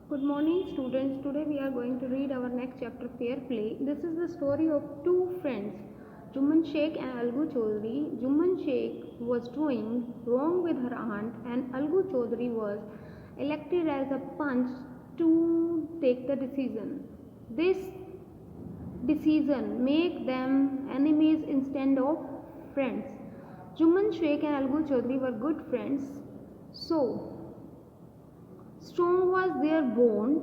Good morning, students. Today we are going to read our next chapter, Fair Play. This is the story of two friends, Juman Sheikh and Algu Chaudhary. Juman Sheikh was doing wrong with her aunt, and Algu Chaudhary was elected as a punch to take the decision. This decision make them enemies instead of friends. Juman Sheikh and Algu Chaudhary were good friends, so strong was their bond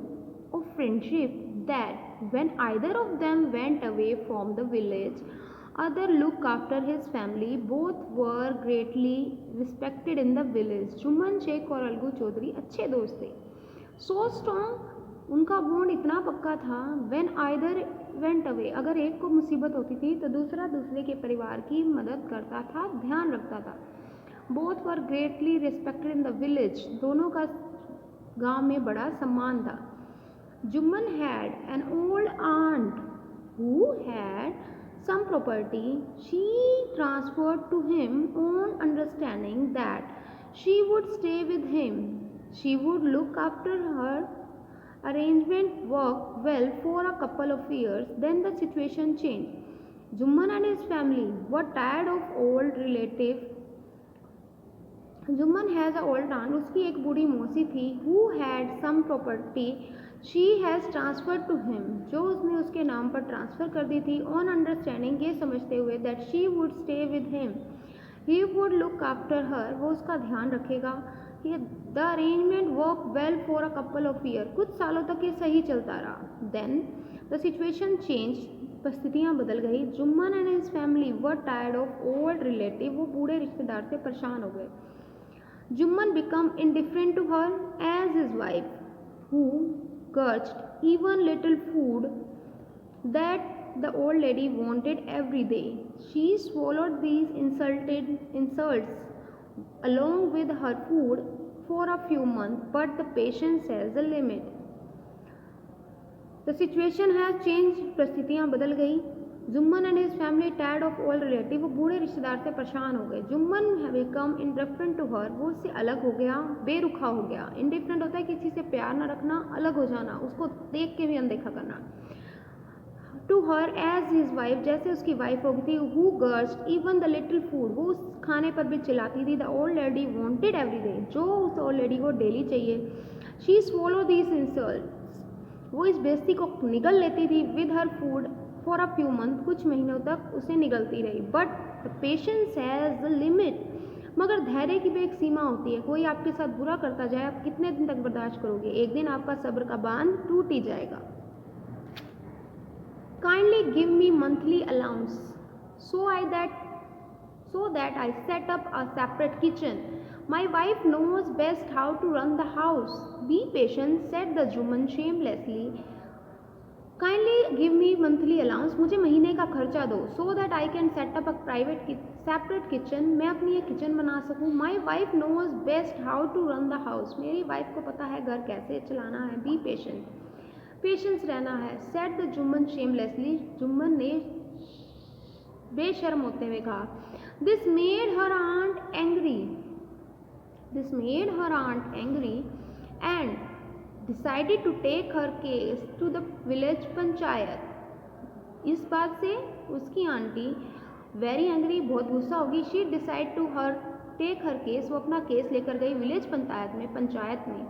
of friendship that when either of them went away from the village, other looked after his family. Both were greatly respected in the village. Jumman Sheikh और अलगू चौधरी अच्छे दोस्त थे. So strong, उनका bond इतना पक्का था. When either went away, अगर एक को मुसीबत होती थी तो दूसरा दूसरे के परिवार की मदद करता था, ध्यान रखता था. Both were greatly respected in the village. दोनों का गांव में बड़ा सम्मान था. Jumman had an old aunt who had some property. She transferred to him on understanding that she would stay with him. She would look after her. Arrangement worked well for a couple of years. Then the situation changed. Jumman and his family were tired of old relative. Jumman has a old aunt, उसकी एक बूढ़ी मौसी थी. Who had some property she has transfer to him, जो उसने उसके नाम पर ट्रांसफ़र कर दी थी. ऑन अंडरस्टैंडिंग, ये समझते हुए that she would stay with him, he would look after her, वो उसका ध्यान रखेगा. The arrangement work well for a couple of year, कुछ सालों तक ये सही चलता रहा. देन द सिचुएशन चेंज, परिस्थितियाँ बदल गई. Jumman and his family were tired of old relative, वो बूढ़े रिश्तेदार से परेशान हो गए. Jumman became indifferent to her as his wife, who grudged even little food that the old lady wanted every day. She swallowed these insults along with her food for a few months, but the patience has a limit. The situation has changed, परिस्थितियाँ बदल गई. Jumman and his family tired of old relative, वो बूढ़े रिश्तेदार से परेशान हो गए. Jumman become indifferent to her, वो उससे अलग हो गया, बेरुखा हो गया. इंडिफरेंट होता है किसी से प्यार ना रखना, अलग हो जाना, उसको देख के भी अनदेखा करना. To her as his wife, जैसे उसकी वाइफ हो गई थी. Who cursed even the little food, वो उस खाने पर भी चिल्लाती थी. The old lady wanted every day, जो उस ओल्ड लेडी को डेली चाहिए. शी स्वॉलो दीज इंसल्ट्स, वो इस बेइज्जती को निगल लेती थी. With her food for a few month, कुछ महीनों तक उसे निगलती रही. But the patience has the limit, मगर धैर्य की भी एक सीमा होती है. कोई आपके साथ बुरा करता जाए, आप कितने दिन तक बर्दाश्त करोगे? एक दिन आपका सब्र का बांध टूट ही जाएगा. Kindly give me monthly allowance so that I set up a separate kitchen. My wife knows best how to run the house. Be patient, said the Juman shamelessly. Kindly give me monthly allowance, मुझे महीने का खर्चा दो. So that I can set up a separate kitchen, मैं अपनी एक kitchen बना सकूँ. My wife knows best how to run the house, मेरी वाइफ को पता है घर कैसे चलाना है. बी पेशेंट, पेशेंस रहना है. Said the Jumman shamelessly, Jumman ने बेशर्म होते हुए कहा. This made her aunt angry, and decided to take her case to the village panchayat. इस बात से उसकी आंटी वेरी एंग्री, बहुत गुस्सा होगी. She decide to take her case, वो अपना केस लेकर गई विलेज पंचायत में.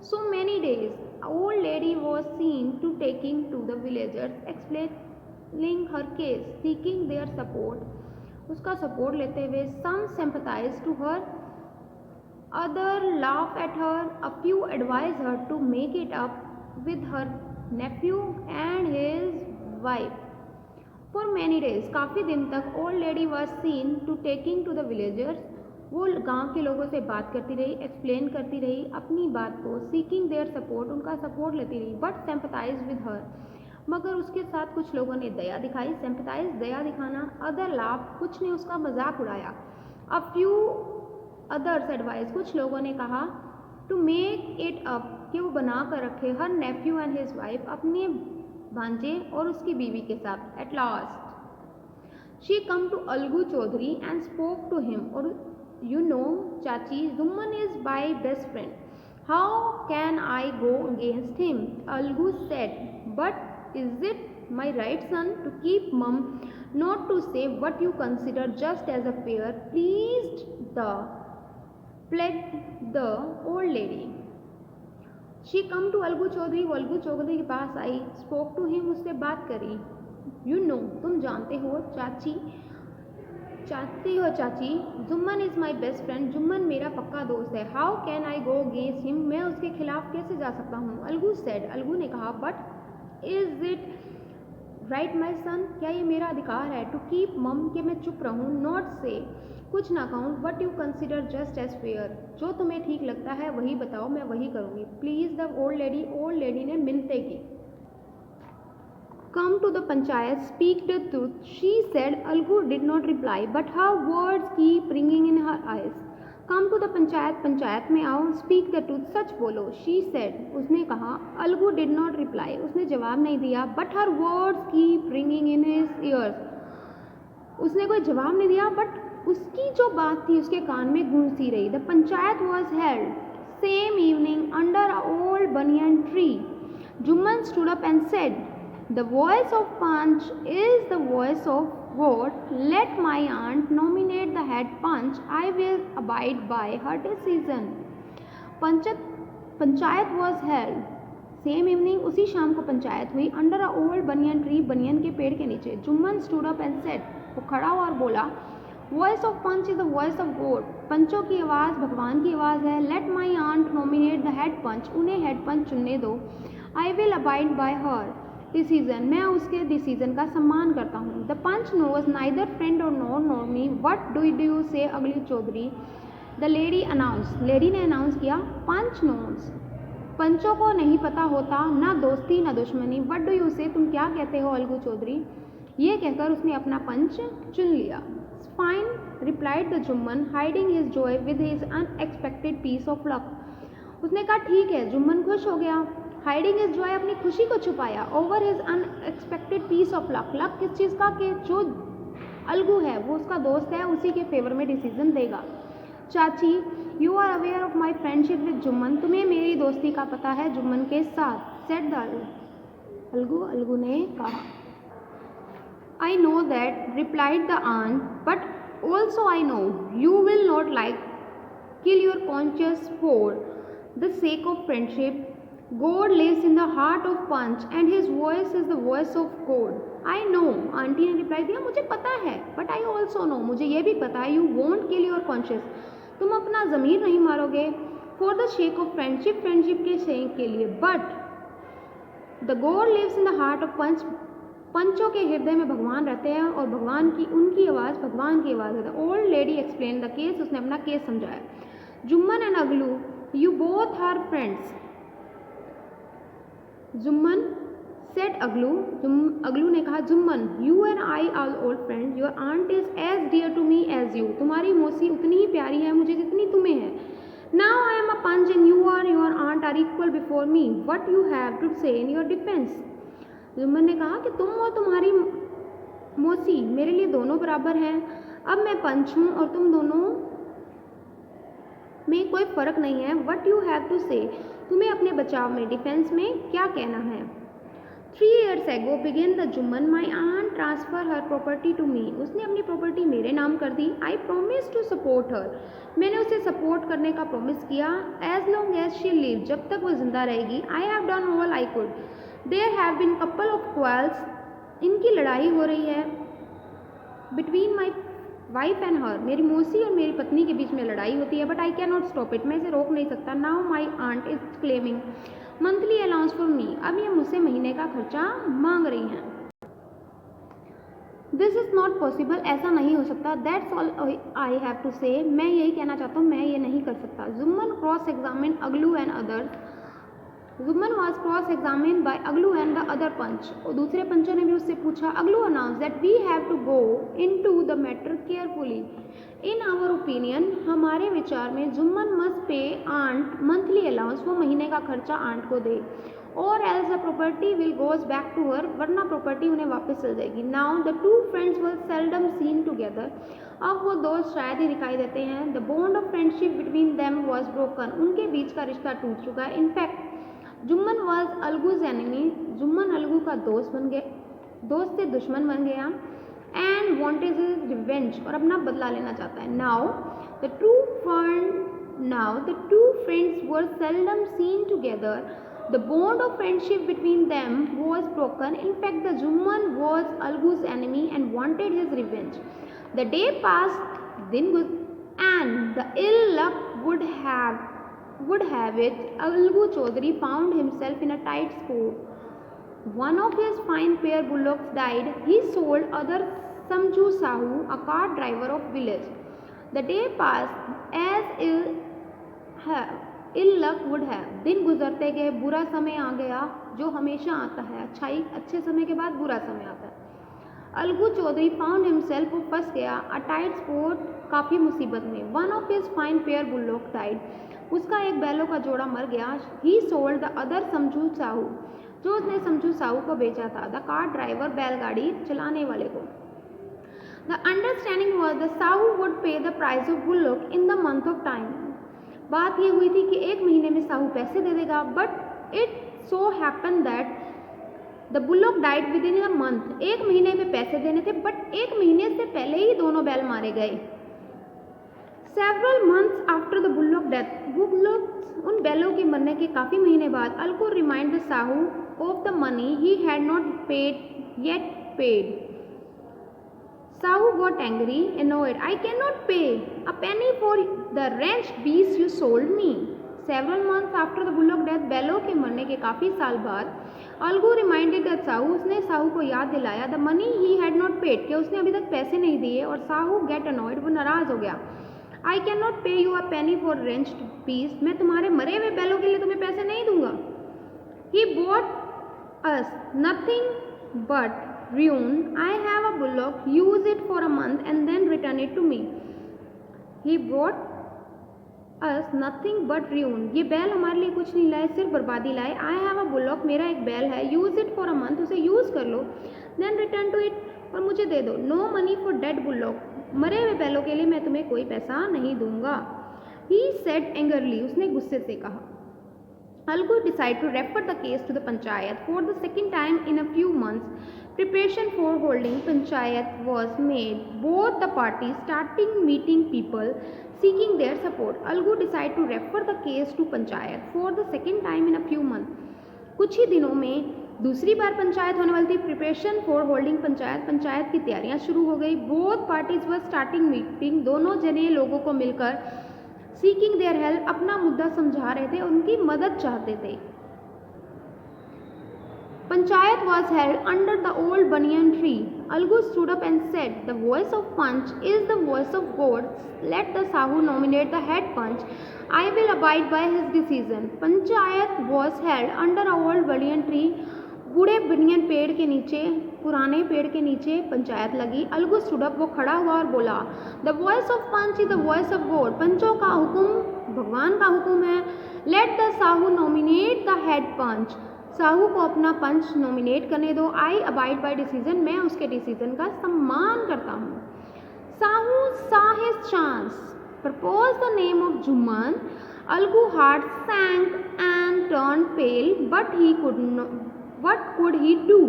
So many days old lady was seen to taking to the villagers, explaining her case, seeking their support, उसका सपोर्ट लेते हुए. Some sympathize to her, other laugh at her, a few advise her to make it up with her nephew and his wife. For many days, काफ़ी दिन तक old lady was seen to taking to the villagers, वो गांव के लोगों से बात करती रही, एक्सप्लेन करती रही अपनी बात को. सीकिंग देयर सपोर्ट, उनका सपोर्ट लेती रही. बट सिंपैथाइज विद हर, मगर उसके साथ कुछ लोगों ने दया दिखाई. सिंपैथाइज, दया दिखाना. अदर लाफ, कुछ ने उसका मजाक उड़ाया. अ फ्यू अदर्स एडवाइस, कुछ लोगों ने कहा टू मेक इट अप, कि वो बना कर रखे. Her nephew and his wife, अपने भांजे और उसकी बीवी के साथ. At last she come to Algu Chaudhary and spoke to him, और you know chachi, Jumman is my best friend. How can I go against him? Algu said, but is it my right, son, to keep mum, not to say what you consider just as a fair? Plead the old lady. She come to Algu Chaudhary, वो अलगू चौधरी के पास आई, spoke to him, उससे बात करी. You know, तुम जानते हो चाची, Jumman is my best friend, Jumman मेरा पक्का दोस्त है. How can I go against him, मैं उसके खिलाफ कैसे जा सकता हूँ? अलगू सेड, अलगू ने कहा, बट इज़ इट राइट माई सन, क्या ये मेरा अधिकार है? टू कीप मम, कि मैं चुप रहूँ, नॉट से, कुछ ना कहूँ, what you consider just as fair, जो तुम्हें ठीक लगता है वही बताओ, मैं वही करूँगी. प्लीज़ द ओल्ड लेडी ने मिन्नतें की. Come to the panchayat, speak the truth, she said. Algu did not reply, but her words keep ringing in her eyes. Come to the panchayat में आओ, speak the truth, सच बोलो, she said, उसने कहा. Algu did not reply, उसने जवाब नहीं दिया, but her words keep ringing in his ears. उसने कोई जवाब नहीं दिया, but उसकी जो बात थी उसके कान में गूंजती रही. The panchayat was held same evening under an old banyan tree. Jumman stood up and said, the voice of Panch is the voice of God. Let my aunt nominate the head Panch. I will abide by her decision. Panchayat was held. Same evening, उसी शाम को पंचायत हुई. Under a old banyan tree, banyan के पेड़ के नीचे. Jumman stood up and said, वो खड़ा हुआ और बोला, voice of panch is the voice of God. पंचों की आवाज़ भगवान की आवाज़ है. Let my aunt nominate the head panch, उन्हें हेड पंच चुनने दो. I will abide by her decision, मैं उसके डिसीजन का सम्मान करता हूँ. The panch knows neither friend or nor me, what do you say अगली Chaudhary. The lady announce, lady ने अनाउंस किया. पंच नोज, पंचों को नहीं पता होता ना दोस्ती ना दुश्मनी. वट डू यू से, तुम क्या कहते हो अलगू चौधरी. ये कहकर उसने अपना पंच चुन लिया. Fine, replied the Jumman, hiding his joy with his unexpected piece of luck. उसने कहा, ठीक है. जुम्मन खुश हो गया. हाइडिंग हिज जॉय, अपनी खुशी को छुपाया. Over his unexpected piece of luck, luck किस चीज़ का, कि जो अलगू है वो उसका दोस्त है, उसी के फेवर में डिसीजन देगा. Chachi, you are aware of my friendship with Jumman, तुम्हें मेरी दोस्ती का पता है जुम्मन के साथ. सेड द अलगू ने कहा. I know that, replied the aunt, but also I know you will not like kill your conscious for the sake of friendship. God lives in the heart of Punch and his voice is the voice of God. I know, aunty ने reply दिया, मुझे पता है, but I also know, मुझे ये भी पता है, you won't kill your conscience, तुम अपना ज़मीर नहीं मारोगे. For the sake of friendship, friendship के सेक के लिए. But the God lives in the heart of Punch, पंचों के हृदय में भगवान रहते हैं और भगवान की उनकी आवाज़ भगवान की आवाज़ है. Old lady explain the case, उसने अपना केस समझाया. Jumman and अगलू, you both are friends. Jumman said अगलू, अगलू ने कहा, Jumman, you and I R old friend. Your aunt is as dear to me as you, तुम्हारी मौसी उतनी ही प्यारी है मुझे जितनी तुम्हें है. Now I am a panch and you are your aunt are equal before me. What you have to say in your defence. Jumman ने कहा कि तुम और तुम्हारी मौसी मेरे लिए दोनों बराबर हैं. अब मैं पंच हूँ और तुम दोनों में कोई फ़र्क नहीं है. वट यू हैव टू से, तुम्हें अपने बचाव में, डिफेंस में क्या कहना है. 3 years ago began the Jumman, my aunt transfer her property to me, उसने अपनी प्रॉपर्टी मेरे नाम कर दी. I promise to support her, मैंने उसे सपोर्ट करने का प्रॉमिस किया. As long as she live, जब तक वो जिंदा रहेगी. I have done all I could. There have been couple of quarrels, इनकी लड़ाई हो रही है. Between my wife and her, मेरी मौसी और मेरी पत्नी के बीच में लड़ाई होती है. But I can not stop it, मैं इसे रोक नहीं सकता. Now my aunt is claiming monthly allowance for me, अब ये मुझसे महीने का खर्चा मांग रही हैं. दिस इज़ नॉट पॉसिबल, ऐसा नहीं हो सकता. That's all I have to say, मैं यही कहना चाहता हूँ, मैं ये नहीं कर सकता. Jumman cross examine अगलू and others, Jumman was cross examine by अगलू and the other पंच, और दूसरे पंचों ने भी उससे पूछा. अगलू announce that we have to go in to the matter carefully. In our opinion, हमारे विचार में Jumman must pay aunt monthly allowance, वो महीने का खर्चा आंट को दे, और else the property will goes back to her, वरना प्रॉपर्टी उन्हें वापस चल जाएगी. Now the two friends were seldom seen together. अब वो दोस्त शायद ही दिखाई देते हैं. The bond of friendship between them was broken. उनके बीच का रिश्ता टूट चुका है. In fact Jumman was Algu's enemy. Jumman Algu का दोस्त बन गया, दोस्त से दुश्मन बन गया. एंड वॉन्टेड हिज रिवेंज, और अपना बदला लेना चाहता है. Now the two friends were seldom seen together. The bond of friendship between them was broken. In fact, the Jumman was Algu's enemy and wanted his revenge. The day passed, and the ill luck would have it, Algu Chaudhary found himself in a tight spot. One of his fine pair bullocks died. He sold other Samju Sahu, a cart driver of village. The day passed as ill luck would have. दिन गुजरते गए, बुरा समय आ गया, जो हमेशा आता है. अच्छे समय के बाद बुरा समय आता है. अलगू चौधरी फाउंड हिमसेल्फ, वो फंस गया. अ टाइट स्पोर्ट, काफ़ी मुसीबत में. One of his fine pair bullock died. उसका एक बैलों का जोड़ा मर गया. ही सोल्ड द अदर समझू साहू, जो उसने समझू साहू को बेचा था. द कार ड्राइवर, बैलगाड़ी चलाने वाले को. The understanding was the Sahu would pay the price of bullock in the month of time. बात ये हुई थी कि एक महीने में साहू पैसे दे देगा. But it so happen that the bullock died with in a month. एक महीने में पैसे देने थे, बट एक महीने से पहले ही दोनों बैल मारे गए. Several months after the bullock death, bullock उन बैलों के मरने के काफ़ी महीने बाद, Algu remind the Sahu of the money he had not paid yet paid. Sahu got angry, annoyed. I cannot pay a penny for the wrenched beast you sold me. Several months after the bullock death, बैलों के मरने के काफ़ी साल बाद, Algu reminded that Sahu, उसने साहू को याद दिलाया, the money he had not paid, कि उसने अभी तक पैसे नहीं दिए. और साहू get annoyed, वो नाराज़ हो गया. I cannot pay you a penny for wrenched beast. मैं तुम्हारे मरे हुए बैलों के लिए तुम्हें पैसे नहीं दूंगा. He bought us nothing but ruin. I have a bullock, use it for a month and then return it to me. He brought us nothing but ruin. ये बैल हमारे लिए कुछ नहीं लाए, सिर्फ बर्बादी लाए. I have a bullock, मेरा एक बैल है. Use it for a month, उसे यूज़ कर लो. Then return to it, और मुझे दे दो. No money for dead bullock. मरे हुए बैलों के लिए मैं तुम्हें कोई पैसा नहीं दूंगा. He said angrily, उसने गुस्से से कहा. Algu decided to refer the case to the panchayat for the second time in a few months. Preparation for holding panchayat was made. Both the parties starting meeting people seeking their support. Algu decided to refer the case to panchayat for the second time in a few months. कुछ ही दिनों में दूसरी बार पंचायत होने वाली थी. Preparation for holding panchayat, panchayat की तैयारियां शुरू हो गई. Both parties were starting meeting, दोनों जने लोगों को मिलकर सीकिंग देयर हेल्प, अपना मुद्दा समझा रहे थे, उनकी मदद चाहते थे. Panchayat was held under the old banyan tree. Algu stood up and said, "The voice of Panch is the voice of God. Let the Sahu nominate the head Panch. I will abide by his decision." Panchayat was held under a old banyan tree. बूढ़े बनियन पेड़ के नीचे, पुराने पेड़ के नीचे पंचायत लगी. Algu stood up, वो खड़ा हुआ और बोला, "The voice of Panch is the voice of God." पंचों का हुक्म भगवान का हुक्म है. Let the Sahu nominate the head Panch. Sahu को अपना पंच नॉमिनेट करने दो. आई अबाइड बाय डिसीजन, मैं उसके डिसीजन का सम्मान करता हूँ. Sahu saw his chance, proposed the name of Jumman. Algu heart sank and turned pale, but he could not. What could he do?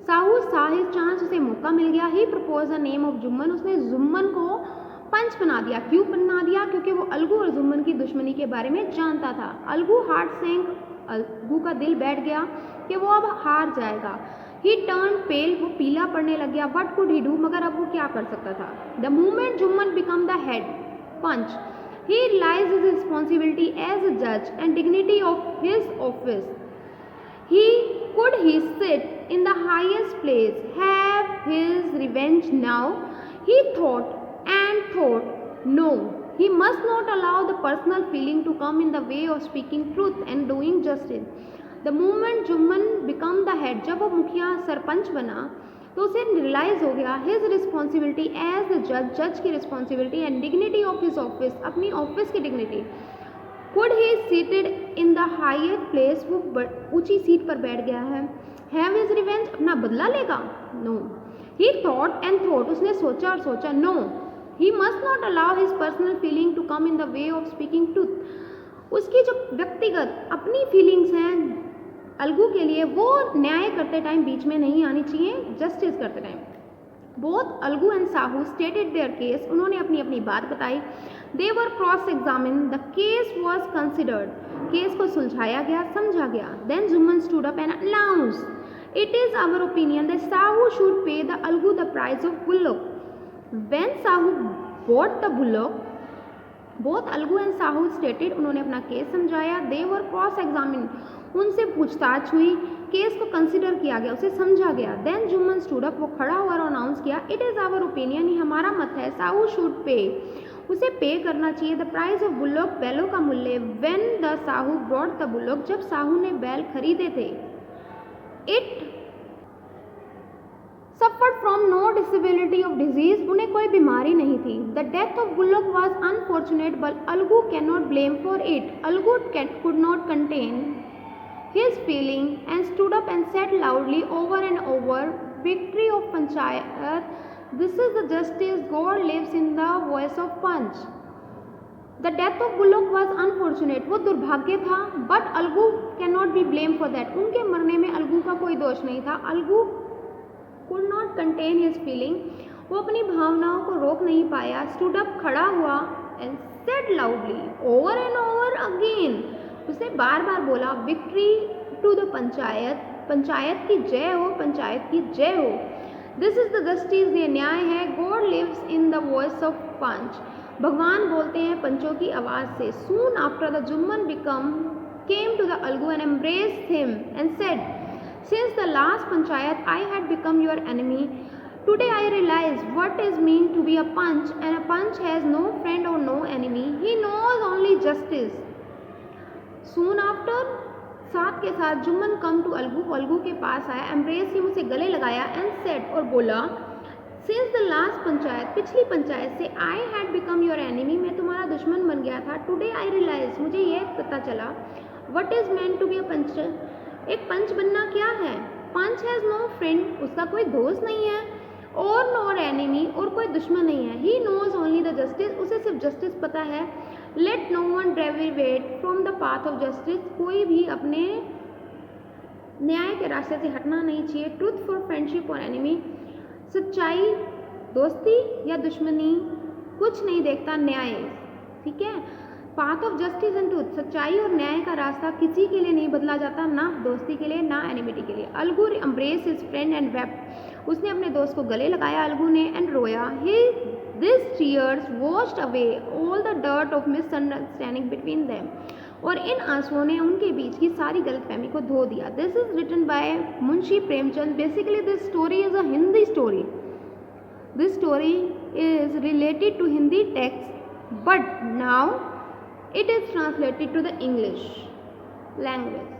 Sahu saw his chance, उसे मौका मिल गया. He proposed the name of Jumman. उसने जुम्मन को पंच बना दिया. क्यों बना दिया? क्योंकि वो अलगू और जुम्मन की दुश्मनी के बारे में जानता था. अलगू हार्ट सैंक, अलगू का दिल बैठ गया कि वो अब हार जाएगा. ही टर्न पेल, वो पीला पड़ने लग गया. वट कुड ही डू, मगर अब वो क्या कर सकता था. The moment Jumman become the head panch, he realize his responsibility as a जज and dignity of his office. He could he sit in the highest place, have his revenge now? He thought and thought, no, he must not allow the personal feeling to come in the way of speaking truth and doing justice. The moment Jumman become the head, जब वो मुखिया सरपंच बना तो उसे realise हो गया his responsibility as the जज, जज की responsibility and dignity of his office, अपनी ऑफिस की dignity. Could he seated in the higher place, वो ऊंची सीट पर बैठ गया है। हैव हिज रिवेंज, अपना बदला लेगा? No. He thought and thought, उसने सोचा और सोचा। No, he must not allow his personal feeling to come in the way of speaking truth. उसकी जो व्यक्तिगत अपनी फीलिंग्स हैं अलगू के लिए, वो न्याय करते टाइम बीच में नहीं आनी चाहिए, जस्टिस करते time. Both Algu and Sahu stated their case, उन्होंने अपनी अपनी बात बताई। They were cross examine, the case was considered, case को सुलझाया गया, समझा गया। Then Jumman stood up and announce, it is our opinion that Sahu should pay the Algu the price of bullock. When Sahu bought the bullock, both Algu and Sahu stated, उन्होंने अपना case समझाया। दे were cross examine, उनसे पूछताछ हुई, केस को कंसिडर किया गया, उसे समझा गया। देन जुम्मन स्टूड अप, वो खड़ा हुआ और अनाउंस किया, इट इज़ आवर ओपिनियन, ये हमारा मत है, साहू शुड पे, उसे पे करना चाहिए, द प्राइस ऑफ बुल्लोक, बैलों का मूल्य। When the Sahu brought the bullock, जब साहू ने बैल खरीदे थे। It suffered from no disability of disease, उन्हें कोई बीमारी नहीं थी। The death of bullock was unfortunate but Algu can not blame for it, Algu could not contain his feeling and stood up and said loudly over and over, victory of panchayat, this is the justice, God lives in the voice of punch. The death of bullock was unfortunate, वो दुर्भाग्य था, but Algu cannot be blamed for that, उनके मरने में अलगू का कोई दोष नहीं था। Algu could not contain his feeling, वो अपनी भावनाओं को रोक नहीं पाया। stood up, खड़ा हुआ, and said loudly over and over again, उसने बार बार बोला, victory to the panchayat, panchayat की जय हो, पंचायत की जय हो। दिस इज द जस्टिस, ये न्याय है। God lives in the voice of panch, भगवान बोलते हैं पंचों की आवाज़ से। Soon after the Jumman came to the Algu and embraced him and said, since the last panchayat I had become your enemy, today I realize what is mean to be a panch, and a panch has no friend or no enemy, he knows only justice. Soon after, साथ के साथ, जुम्मन कम to Algu, Algu के पास आया, embrace him, उसे गले लगाया, and said, और बोला, सिंस द लास्ट पंचायत, पिछली पंचायत से, आई हैड बिकम योर एनिमी, मैं तुम्हारा दुश्मन बन गया था। टुडे आई रियलाइज, मुझे यह पता चला, what is meant to be a panch, एक पंच बनना क्या है। पंच हैज़ नो फ्रेंड, उसका कोई दोस्त नहीं है, और नॉर एनिमी, और कोई दुश्मन नहीं है। He knows only the justice, उसे सिर्फ जस्टिस पता है। Let no one deviate from the path of justice, कोई भी अपने न्याय के रास्ते से हटना नहीं चाहिए। ट्रूथ फॉर फ्रेंडशिप और एनिमी, सच्चाई, दोस्ती या दुश्मनी, कुछ नहीं देखता न्याय, ठीक है। Path of justice and truth, सच्चाई और न्याय का रास्ता किसी के लिए नहीं बदला जाता, ना दोस्ती के लिए, ना एनिमिटी के लिए। Algu embrace his friend and wept, उसने अपने दोस्त को गले लगाया अलगू ने, एंड रोया। These tears washed away all the dirt of misunderstanding between them, और इन आंसुओं ने उनके बीच की सारी गलतफहमी को धो दिया। This is written by Munshi Premchand. Basically this story is a Hindi story. This story is related to Hindi text, but now it is translated to the English language.